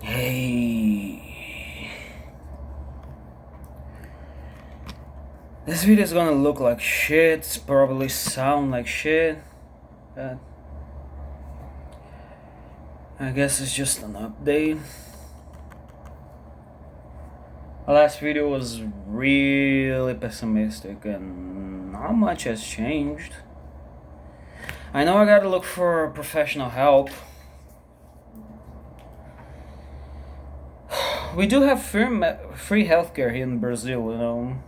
Hey, this video is gonna look like shit, probably sound like shit, but I guess it's just an update. The last video was really pessimistic and not much has changed. I know I gotta look for professional help. We do have free healthcare here in Brazil, you know.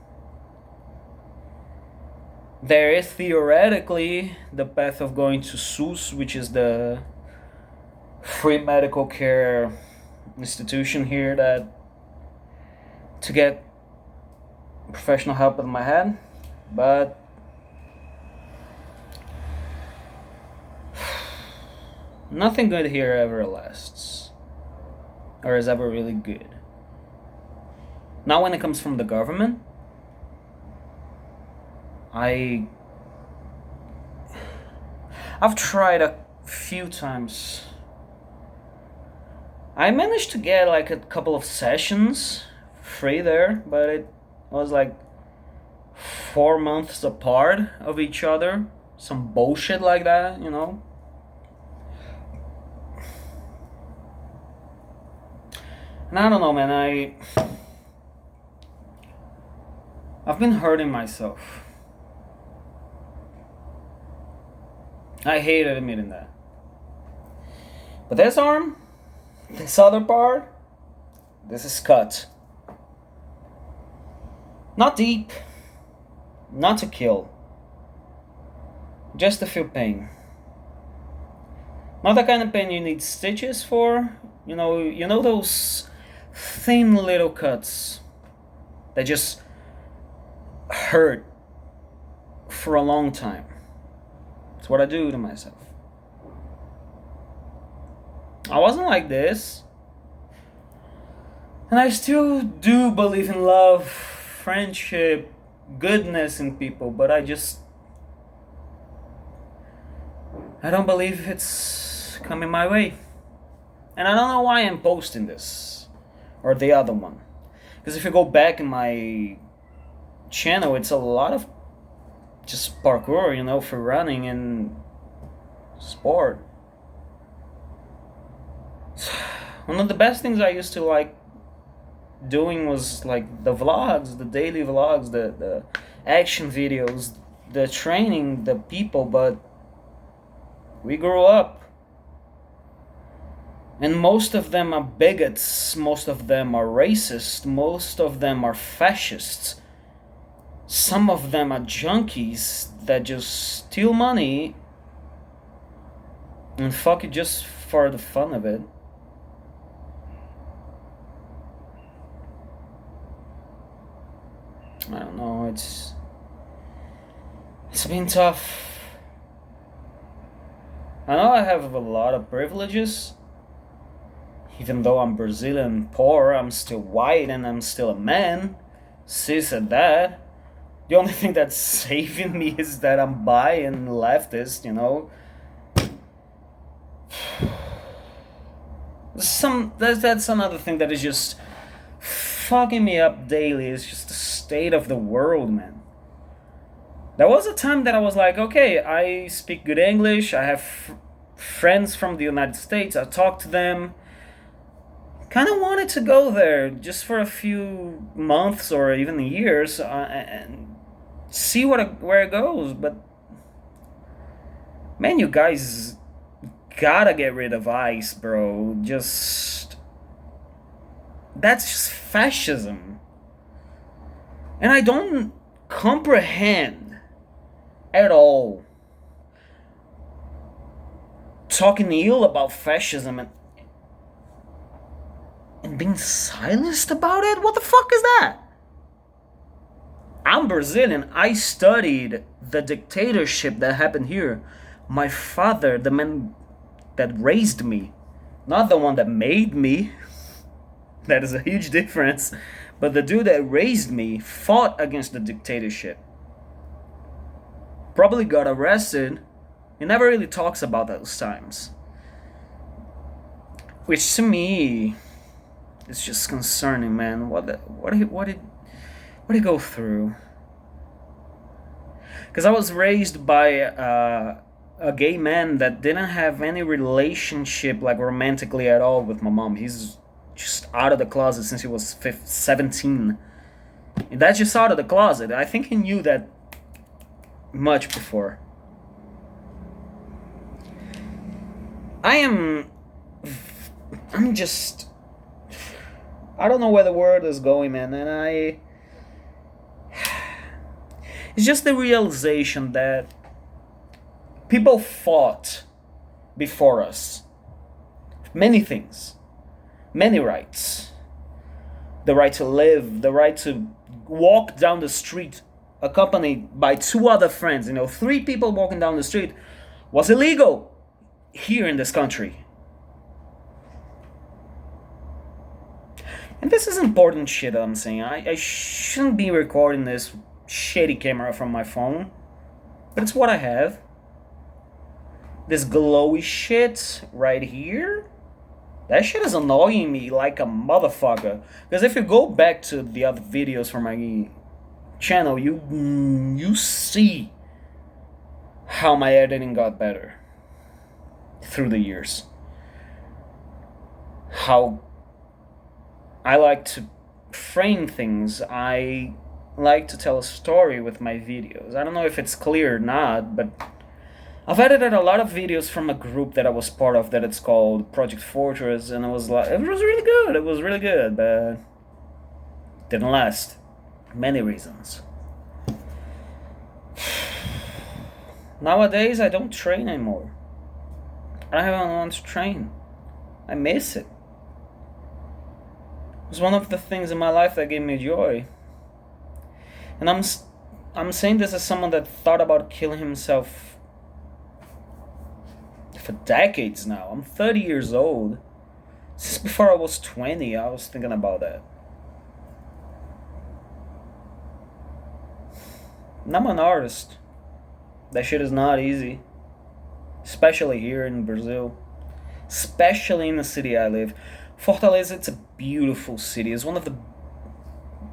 There is theoretically the path of going to SUS, which is the free medical care institution here, that to get professional help with my head, but nothing good here ever lasts or is ever really good. Not when it comes from the government. I've tried a few times. I managed to get like a couple of sessions free there, but it was like 4 months apart of each other. Some bullshit like that, you know? And I don't know, man, I've been hurting myself. I hate admitting that. But this arm, this other part, this is cut. Not deep, not to kill, just to feel pain. Not the kind of pain you need stitches for. You know those thin little cuts that just hurt for a long time. It's what I do to myself. I wasn't like this. And I still do believe in love, friendship, goodness in people, but I don't believe it's coming my way. And I don't know why I'm posting this or the other one. Because if you go back in my channel, it's a lot of just parkour, you know, for running and sport. One of the best things I used to like doing was like the vlogs, the daily vlogs, the action videos, the training, the people, but we grew up. And most of them are bigots, most of them are racist, most of them are fascists. Some of them are junkies that just steal money and fuck it just for the fun of it. I don't know, it's been tough. I know I have a lot of privileges. Even though I'm Brazilian poor, I'm still white and I'm still a man. Cis at that. The only thing that's saving me is that I'm bi and leftist, you know. That's another thing that is just fucking me up daily. It's just the state of the world, man. There was a time that I was like, okay, I speak good English, I have friends from the United States, I talk to them. Kind of wanted to go there just for a few months or even years and see where it goes. But man, you guys gotta get rid of ICE, bro. That's just fascism. And I don't comprehend at all talking ill about fascism and being silenced about it? What the fuck is that? I'm Brazilian. I studied the dictatorship that happened here. My father, the man that raised me, not the one that made me, that is a huge difference, but the dude that raised me fought against the dictatorship. Probably got arrested. He never really talks about those times. Which to me It's just concerning, man. What did he go through? Because I was raised by a gay man that didn't have any relationship, like romantically at all, with my mom. He's just out of the closet since he was 17. And that's just out of the closet. I think he knew that much before. I'm just. I don't know where the world is going, man, and it's just the realization that people fought before us. Many things. Many rights. The right to live, the right to walk down the street accompanied by two other friends. 3 people walking down the street was illegal here in this country. And this is important shit that I'm saying. I shouldn't be recording this shitty camera from my phone, but it's what I have. This glowy shit right here, that shit is annoying me like a motherfucker. Because if you go back to the other videos from my channel, you see how my editing got better through the years. How I like to frame things. I like to tell a story with my videos. I don't know if it's clear or not, but I've edited a lot of videos from a group that I was part of that it's called Project Fortress, and it was really good. It was really good, but didn't last. Many reasons. Nowadays, I don't train anymore. I don't have anyone to train. I miss it. It was one of the things in my life that gave me joy. And I'm saying this as someone that thought about killing himself for decades now. I'm 30 years old. Since before I was 20, I was thinking about that. And I'm an artist. That shit is not easy. Especially here in Brazil. Especially in the city I live. Fortaleza, it's a beautiful city. It's one of the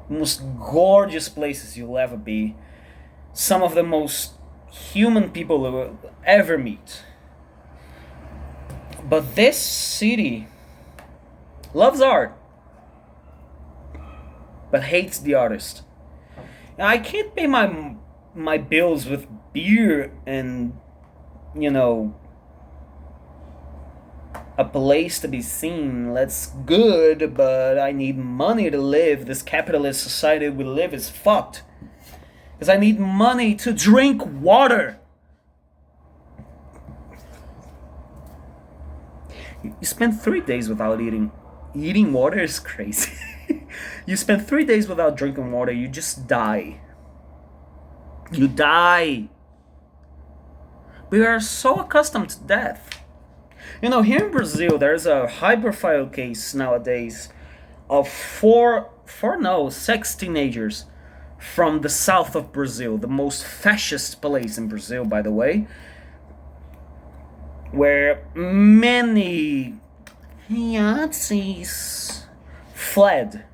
most gorgeous places you'll ever be. Some of the most human people you will ever meet. But this city loves art, but hates the artist. Now, I can't pay my bills with beer and, a place to be seen. That's good, but I need money to live. This capitalist society we live is fucked. Because I need money to drink water. You spend 3 days without eating. Eating water is crazy. You spend 3 days without drinking water, you just die. You die. We are so accustomed to death. Here in Brazil, there's a high-profile case nowadays of 6 teenagers from the south of Brazil, the most fascist place in Brazil, by the way, where many Nazis fled,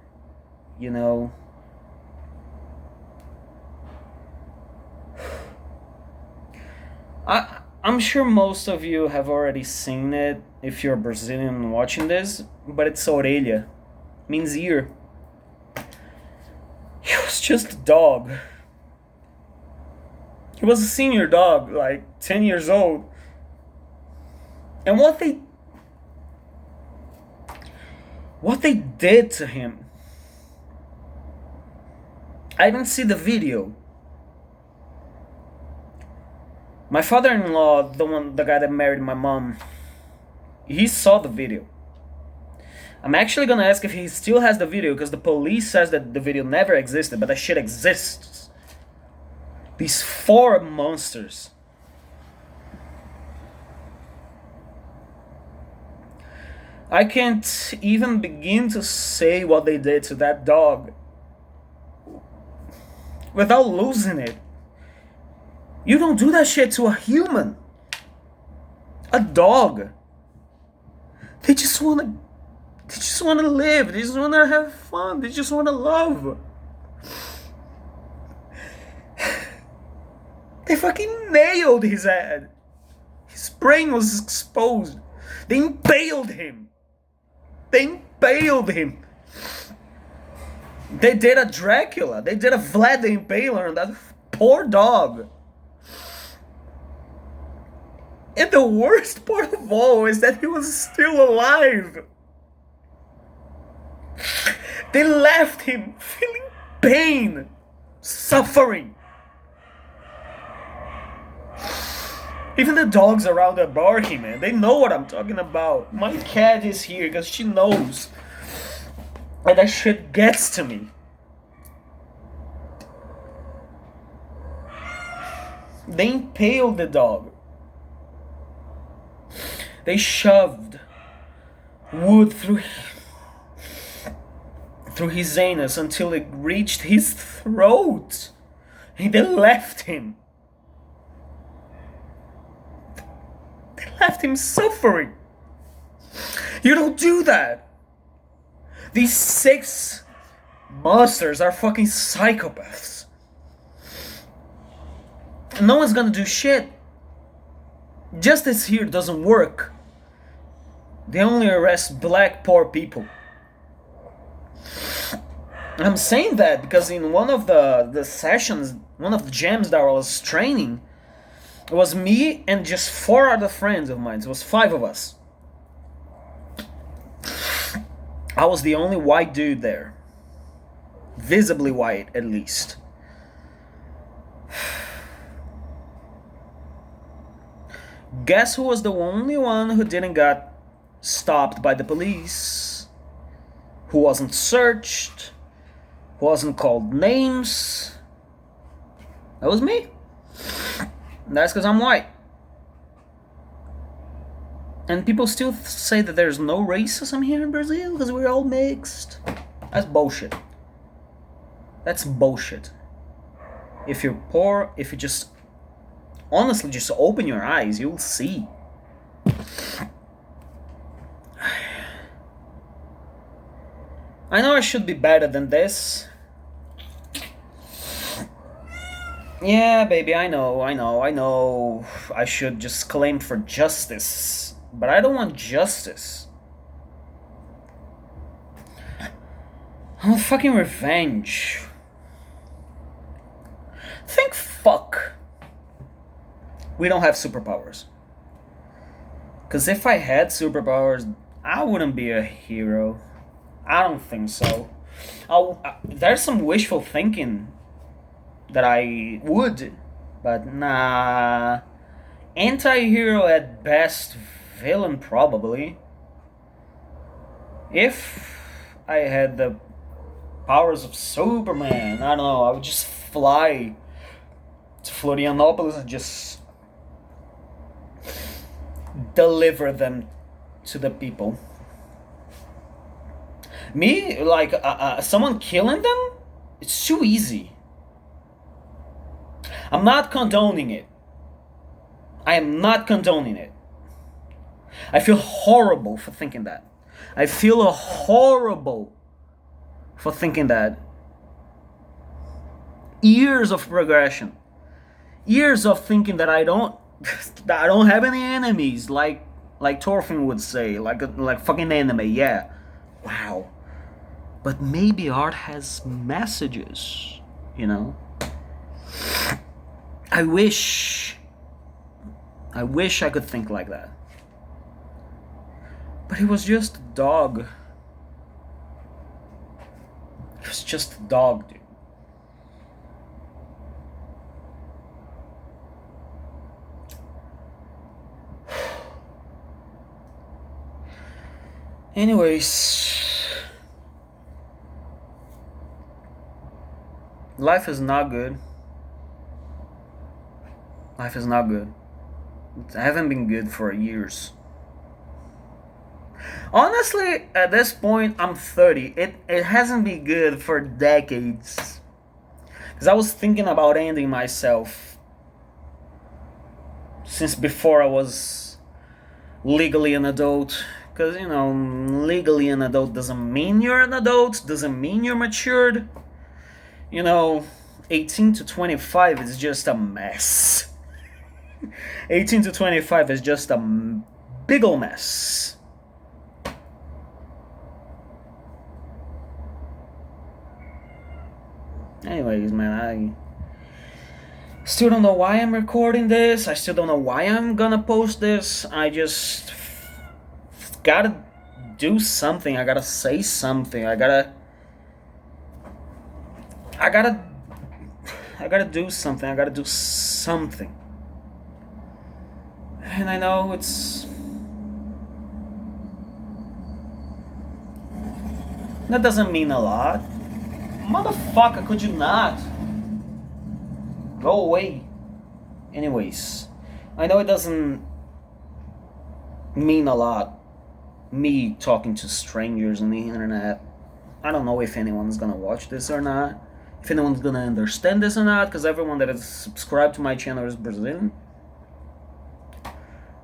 I'm sure most of you have already seen it if you're Brazilian watching this, but it's Orelha. Means ear. He was just a dog. He was a senior dog, like 10 years old. And what they did to him. I didn't see the video. My father-in-law, the guy that married my mom, he saw the video. I'm actually gonna ask if he still has the video, because the police says that the video never existed, but that shit exists. These 4 monsters. I can't even begin to say what they did to that dog without losing it. You don't do that shit to a human. A dog. They just want to They just want to live. They just want to have fun. They just want to love. They fucking nailed his head. His brain was exposed. They impaled him. They impaled him. They did a Dracula. They did a Vlad the Impaler on that poor dog. And the worst part of all is that he was still alive. They left him feeling pain, suffering. Even the dogs around are barking, man. They know what I'm talking about. My cat is here because she knows. And that shit gets to me. They impaled the dog. They shoved wood through his anus until it reached his throat. And they left him. They left him suffering. You don't do that. These 6 monsters are fucking psychopaths. No one's gonna do shit. Justice here doesn't work. They only arrest black poor people. I'm saying that because in one of the sessions, one of the jams that I was training, it was me and just 4 other friends of mine. It was 5 of us. I was the only white dude there. Visibly white, at least. Guess who was the only one who didn't get stopped by the police? Who wasn't searched? Who wasn't called names? That was me. And that's because I'm white. And people still say that there's no racism here in Brazil because we're all mixed. That's bullshit. That's bullshit. If you're poor, if you just honestly just open your eyes, you'll see. I know I should be better than this. Yeah, baby, I know. I should just claim for justice. But I don't want justice. I want fucking revenge. Think fuck. We don't have superpowers. Because if I had superpowers, I wouldn't be a hero. I don't think so. There's some wishful thinking that I would, but nah. Anti-hero at best, villain probably. If I had the powers of Superman, I don't know, I would just fly to Florianopolis and just deliver them to the people. Me, like, someone killing them? It's too easy. I'm not condoning it. I am not condoning it. I feel horrible for thinking that. I feel horrible for thinking that. Years of progression. Years of thinking that I don't have any enemies, like Thorfinn would say, like fucking enemy, yeah. Wow. But maybe art has messages, you know? I wish I could think like that. But he was just a dog. He was just a dog, dude. Anyways, life is not good. Life is not good. I haven't been good for years. Honestly, at this point, I'm 30. It hasn't been good for decades. Because I was thinking about ending myself since before I was legally an adult. because, legally an adult doesn't mean you're an adult, doesn't mean you're matured. 18 to 25 is just a mess. 18 to 25 is just a big ol' mess. Anyways, man, I still don't know why I'm recording this. I still don't know why I'm gonna post this. I just gotta do something. I gotta say something. I gotta do something. I gotta do something. And I know that doesn't mean a lot. Motherfucker, could you not? Go away. Anyways, I know it doesn't mean a lot, me talking to strangers on the internet. I don't know if anyone's gonna watch this or not, if anyone's gonna understand this or not, because everyone that is subscribed to my channel is Brazilian.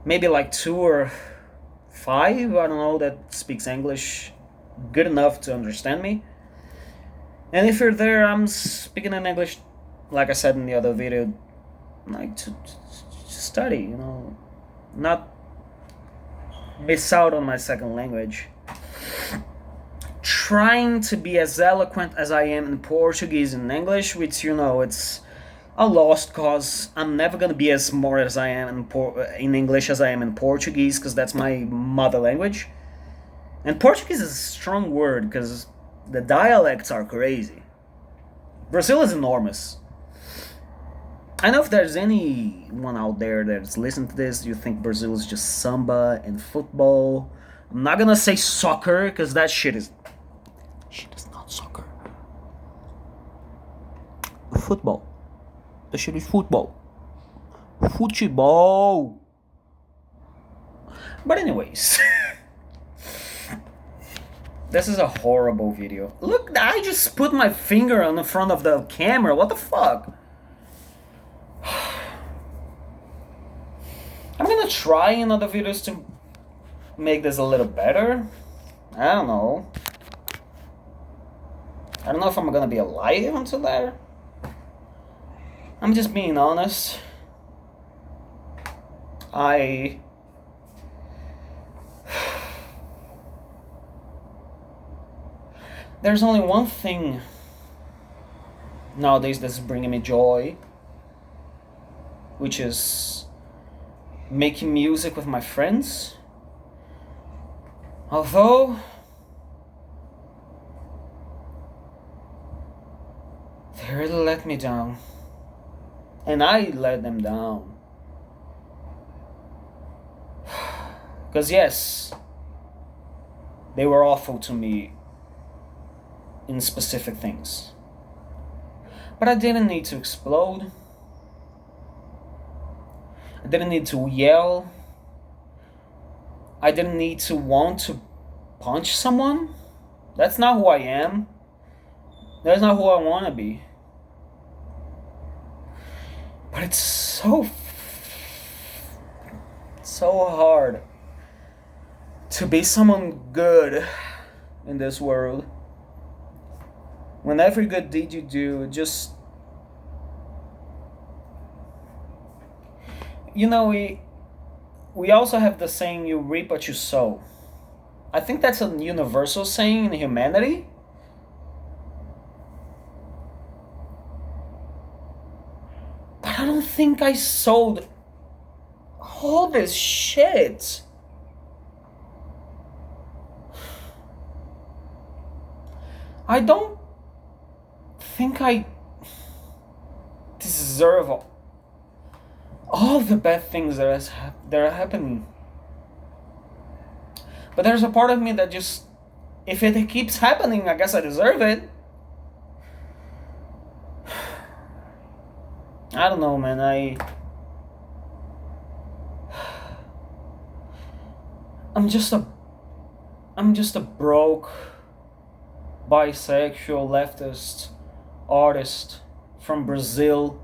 Maybe like 2 or 5, I don't know, that speaks English good enough to understand me. And if you're there, I'm speaking in English, like I said in the other video, like to study, not miss out on my second language. Trying to be as eloquent as I am in Portuguese and English, which, it's a lost cause. I'm never gonna be as smart as I am in English as I am in Portuguese, because that's my mother language. And Portuguese is a strong word, because the dialects are crazy. Brazil is enormous. I know if there's anyone out there that's listening to this, you think Brazil is just samba and football. I'm not gonna say soccer, because that shit is not soccer. Football. That shit is football. Futebol. But anyways. This is a horrible video. Look, I just put my finger on the front of the camera. What the fuck? I'm gonna try in other videos to make this a little better. I don't know. I don't know if I'm gonna be alive until there. I'm just being honest. There's only one thing nowadays that's bringing me joy, which is making music with my friends. Although they really let me down, and I let them down. Because yes, they were awful to me in specific things. But I didn't need to explode. I didn't need to yell. I didn't need to want to punch someone. That's not who I am. That's not who I want to be. But it's so hard to be someone good in this world. When every good deed you do, just... we also have the saying, you reap what you sow. I think that's a universal saying in humanity. But I don't think I sowed all this shit. I don't think I deserve all the bad things that are happening. But there's a part of me that just, if it keeps happening, I guess I deserve it. I don't know, man. I'm just a broke bisexual leftist artist from Brazil,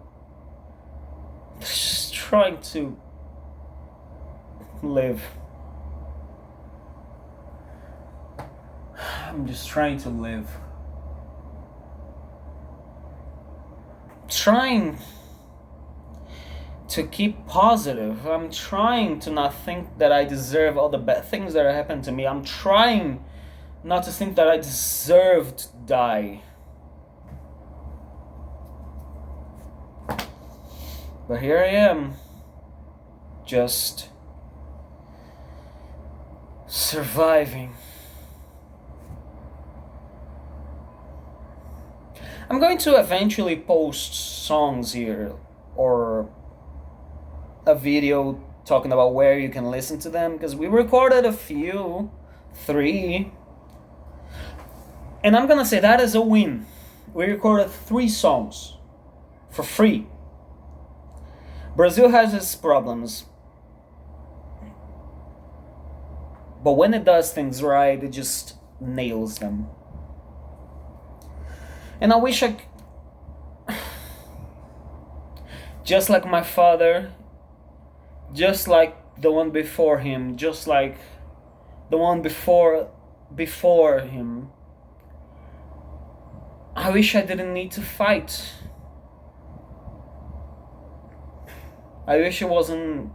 just trying to live. I'm just trying to live. Trying to keep positive. I'm trying to not think that I deserve all the bad things that happen to me. I'm trying not to think that I deserve to die. But here I am, just surviving. I'm going to eventually post songs here, or a video talking about where you can listen to them, because we recorded a few, 3. And I'm gonna say that is a win. We recorded 3 songs for free. Brazil has its problems, but when it does things right, it just nails them. And I wish just like my father, just like the one before him, just like the one before him, I wish I didn't need to fight. I wish it wasn't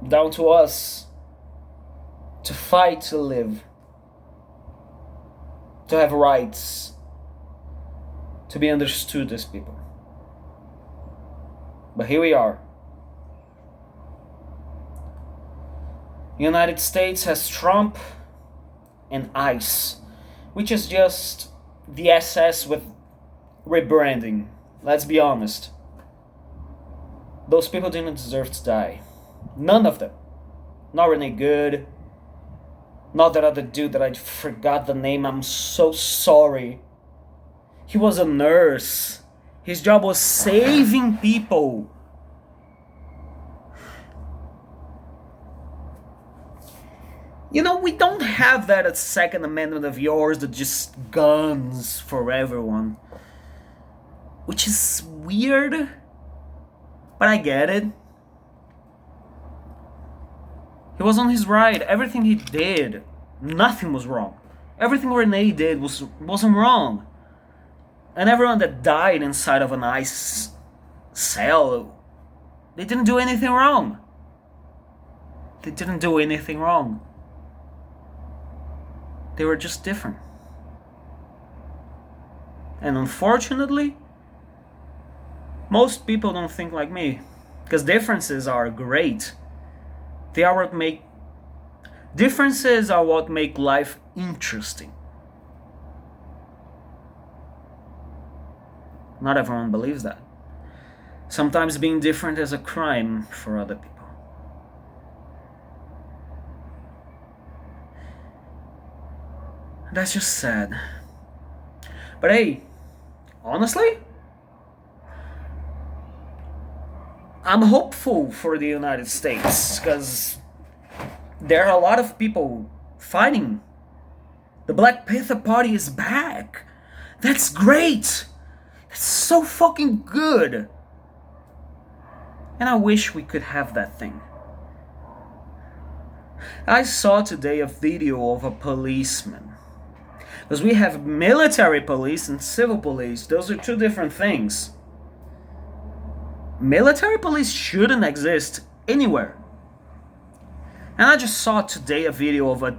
down to us to fight to live, to have rights, to be understood as people. But here we are. The United States has Trump and ICE, which is just the SS with rebranding. Let's be honest. Those people didn't deserve to die. None of them. Not Renee Good. Not that other dude that I forgot the name. I'm so sorry. He was a nurse. His job was saving people. You know, we don't have that Second Amendment of yours that just guns for everyone. Which is weird. But I get it. He was on his right. Everything he did, nothing was wrong. Everything Renee did wasn't wrong. And everyone that died inside of an ICE cell, they didn't do anything wrong. They didn't do anything wrong. They were just different. And unfortunately, most people don't think like me, because differences are great. Differences are what make life interesting. Not everyone believes that. Sometimes being different is a crime for other people. That's just sad. But hey, honestly, I'm hopeful for the United States, because there are a lot of people fighting. The Black Panther Party is back. That's great. That's so fucking good. And I wish we could have that thing. I saw today a video of a policeman. Because we have military police and civil police. Those are 2 different things. Military police shouldn't exist anywhere. And I just saw today a video of a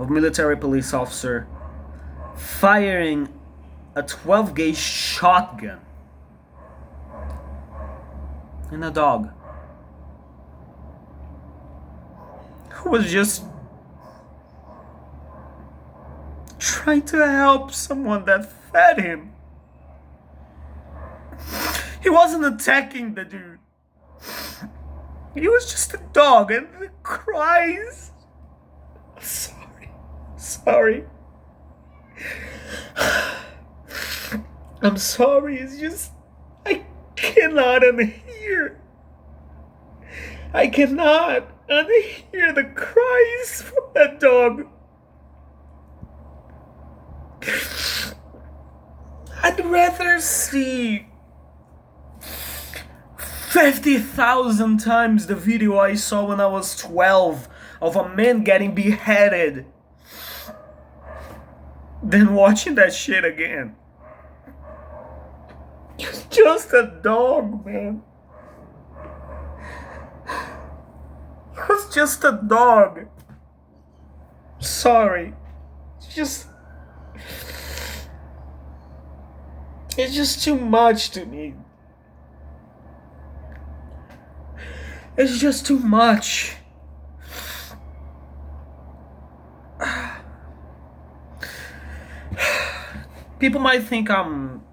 military police officer firing a 12-gauge shotgun in a dog who was just trying to help someone that fed him. He wasn't attacking the dude. He was just a dog, and the cries. Sorry. I'm sorry, it's just, I cannot unhear. I cannot unhear the cries from that dog. I'd rather see 50,000 times the video I saw when I was 12 of a man getting beheaded than watching that shit again. It's just a dog, man. It was just a dog. Sorry. It's just too much to me. It's just too much. People might think I'm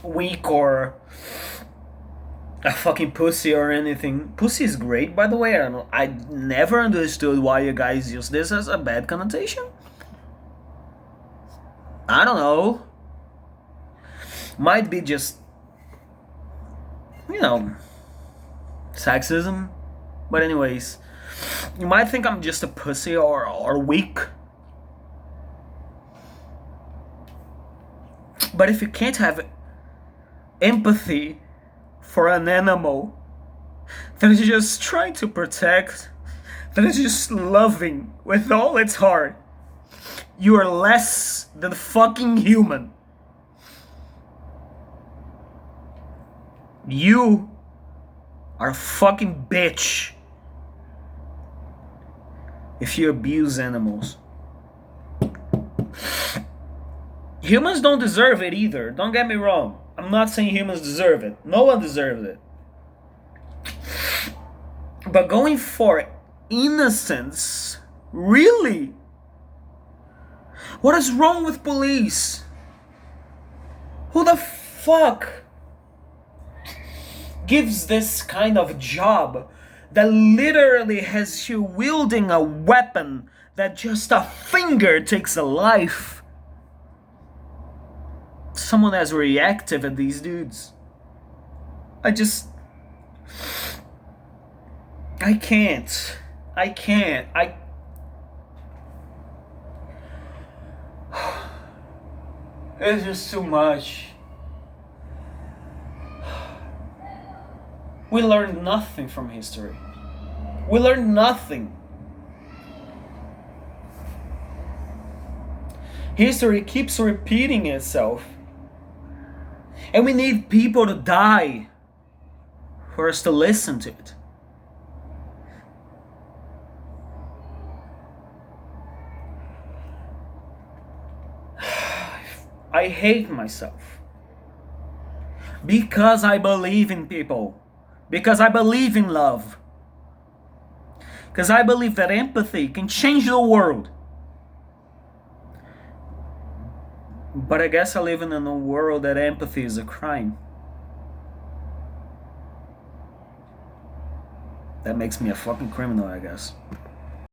weak or a fucking pussy or anything. Pussy is great, by the way. I never understood why you guys use this as a bad connotation. I don't know. Might be just, sexism. But anyways, you might think I'm just a pussy or weak. But if you can't have empathy for an animal that is just trying to protect, that is just loving with all its heart, you are less than fucking human. You are a fucking bitch if you abuse animals. Humans don't deserve it either. Don't get me wrong. I'm not saying humans deserve it. No one deserves it. But going for innocence? Really? What is wrong with police? Who the fuck gives this kind of job that literally has you wielding a weapon that just a finger takes a life? Someone as reactive as these dudes. I can't. It's just too much. We learned nothing from history. We learned nothing. History keeps repeating itself. And we need people to die for us to listen to it. I hate myself. Because I believe in people. Because I believe in love. Because I believe that empathy can change the world. But I guess I live in a world that empathy is a crime. That makes me a fucking criminal, I guess.